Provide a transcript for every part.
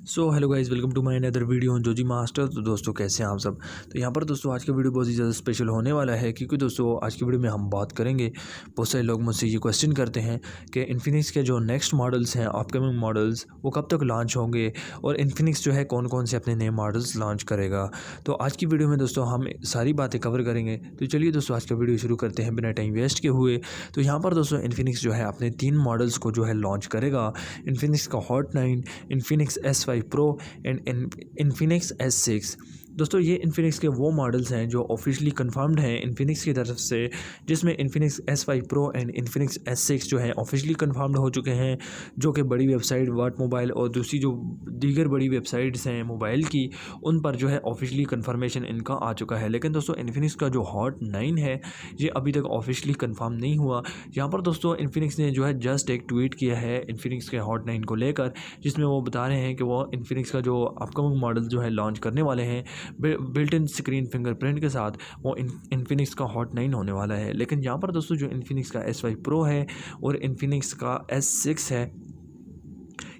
So hello guys, welcome to my another video on जोजी master. तो दोस्तों कैसे हैं आप सब। तो यहाँ पर दोस्तों आज का वीडियो बहुत ही ज़्यादा स्पेशल होने वाला है, क्योंकि दोस्तों आज की वीडियो में हम बात करेंगे। बहुत सारे लोग मुझसे ये क्वेश्चन करते हैं कि इन्फिनिक्स के जो नेक्स्ट मॉडल्स हैं, अपकमिंग मॉडल्स, वो कब तक लॉन्च होंगे और इन्फिनिक्स जो है कौन कौन से अपने नए मॉडल्स लॉन्च करेगा। तो आज की वीडियो में दोस्तों हम सारी बातें कवर करेंगे। तो चलिए दोस्तों आज का वीडियो शुरू करते हैं बिना टाइम वेस्ट के हुए। तो यहाँ पर दोस्तों इन्फिनिक्स जो है अपने 3 मॉडल्स को जो है लॉन्च करेगा। इन्फिनिक्स का hot 9, Infinix S5 Pro and Infinix S6। दोस्तों ये इन्फिनिक्स के वो मॉडल्स हैं जो ऑफिशियली कंफर्म्ड हैं इन्फिनिक्स की तरफ से, जिसमें Infinix S5 Pro and Infinix S6 जो है ऑफिशियली कंफर्म्ड हो चुके हैं, जो कि बड़ी वेबसाइट वर्ट मोबाइल और दूसरी जो दीगर बड़ी वेबसाइट्स हैं मोबाइल की, उन पर जो है ऑफिशियली कंफर्मेशन इनका आ चुका है। लेकिन दोस्तों इन्फिनिक्स का जो हॉट 9 है ये अभी तक ऑफिशियली कंफर्म नहीं हुआ। यहाँ पर दोस्तों इन्फिनिक्स ने जो है जस्ट एक ट्वीट किया है इन्फिनिक्स के हॉट 9 को लेकर, जिसमें वो बता रहे हैं कि वो इन्फिनिक्स का जो अपकमिंग मॉडल जो है लॉन्च करने वाले हैं बिल्ट इन स्क्रीन फिंगरप्रिंट के साथ, वो इन्फिनिक्स का हॉट 9 होने वाला है। लेकिन यहाँ पर दोस्तों जो इन्फिनिक्स का S5 Pro है और इन्फिनिक्स का S6 है,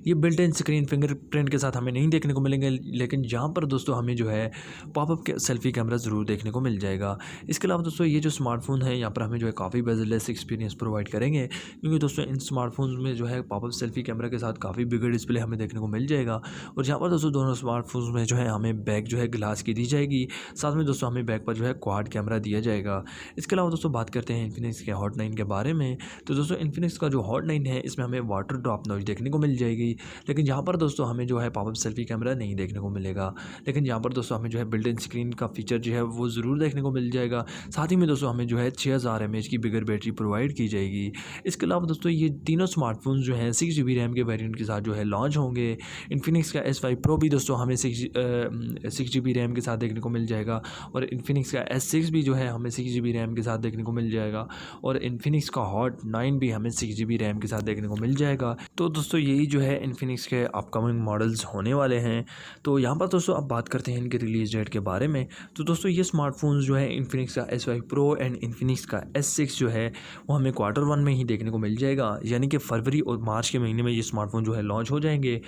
ये बिल्ट इन स्क्रीन फिंगरप्रिंट के साथ हमें नहीं देखने को मिलेंगे। लेकिन यहाँ पर दोस्तों हमें जो है पॉपअप के सेल्फी कैमरा ज़रूर देखने को मिल जाएगा। इसके अलावा दोस्तों ये जो स्मार्टफोन है यहाँ पर हमें जो है काफ़ी बेजलेस एक्सपीरियंस प्रोवाइड करेंगे, क्योंकि दोस्तों इन स्मार्टफोन्स में जो है पॉपअप सेल्फी कैमरा के साथ काफ़ी बिगर डिस्प्ले हमें देखने को मिल जाएगा। और यहाँ पर दोस्तों दोनों स्मार्टफोन्स में जो है हमें बैक जो है ग्लास की दी जाएगी, साथ में दोस्तों हमें बैक पर जो है क्वाड कैमरा दिया जाएगा। इसके अलावा दोस्तों बात करते हैं इन्फिनिक्स के हॉट 9 के बारे में। तो दोस्तों इन्फिनिक्स का जो हॉट 9 है इसमें हमें वाटर ड्रॉप नॉइज देखने को मिल जाएगी। लेकिन यहाँ पर दोस्तों हमें जो है पॉपअप सेल्फी कैमरा नहीं देखने को मिलेगा। लेकिन यहाँ पर दोस्तों हमें जो है बिल्ट इन स्क्रीन का फीचर जो है वो ज़रूर देखने को मिल जाएगा। साथ ही में दोस्तों हमें जो है 6000 mAh की बिगर बैटरी प्रोवाइड की जाएगी। इसके अलावा दोस्तों ये तीनों स्मार्टफोन जो हैं 6GB रैम के वेरिएंट के साथ जो है लॉन्च होंगे। इन्फिनिक्स का S5 Pro भी दोस्तों हमें 6GB रैम के साथ देखने को मिल जाएगा, और इन्फिनिक्स का S6 भी जो है हमें 6GB रैम के साथ देखने को मिल जाएगा, और इन्फिनिक्स का हॉट 9 भी हमें 6GB रैम के साथ देखने को मिल जाएगा। तो दोस्तों यही जो है इन्फिनिक्स के अपकमिंग मॉडल्स होने वाले हैं। तो यहाँ पर दोस्तों अब बात करते हैं इनके रिलीज़ डेट के बारे में। तो दोस्तों ये स्मार्टफोन्स जो है इन्फिनिक्स का S5 Pro एंड इन्फिनिक्स का S6 जो है वो हमें Q1 में ही देखने को मिल जाएगा, यानी कि फरवरी और मार्च के महीने में ये स्मार्टफोन जो है लॉन्च हो जाएंगे।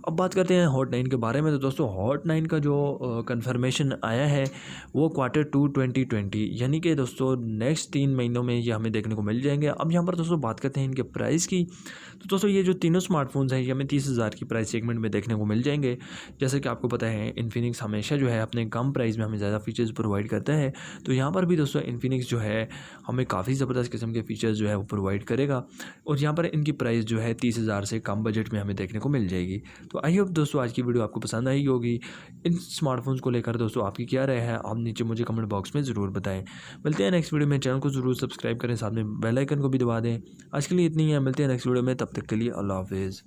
अब बात करते हैं हॉट 9 के बारे में। तो दोस्तों हॉट 9 का जो कन्फर्मेशन आया है वो Q2 2020, यानी कि दोस्तों नेक्स्ट 3 महीनों में ये हमें देखने को मिल जाएंगे। अब यहाँ पर दोस्तों बात करते हैं इनके प्राइस की। तो दोस्तों ये जो तीनों स्मार्टफोन्स हैं ये हमें 30,000 की प्राइस सेगमेंट में देखने को मिल जाएंगे। जैसे कि आपको पता है इन्फिनिक्स हमेशा जो है अपने कम प्राइस में हमें ज़्यादा फीचर्स प्रोवाइड करता है। तो यहाँ पर भी दोस्तों इन्फिनिक्स जो है हमें काफ़ी ज़बरदस्त किस्म के फीचर्स जो है वो प्रोवाइड करेगा, और यहाँ पर इनकी प्राइस जो है 30,000 से कम बजट में हमें देखने को मिल जाएगी। तो आई होप दोस्तों आज की वीडियो आपको पसंद आई होगी। इन स्मार्टफोन्स को लेकर दोस्तों आपकी क्या राय है, आप नीचे मुझे कमेंट बॉक्स में ज़रूर बताएं। मिलते हैं नेक्स्ट वीडियो में। चैनल को ज़रूर सब्सक्राइब करें, साथ में बेल आइकन को भी दबा दें। आज के लिए इतनी है, मिलते हैं नेक्स्ट वीडियो में। तब तक के लिए अल्लाह हाफिज़।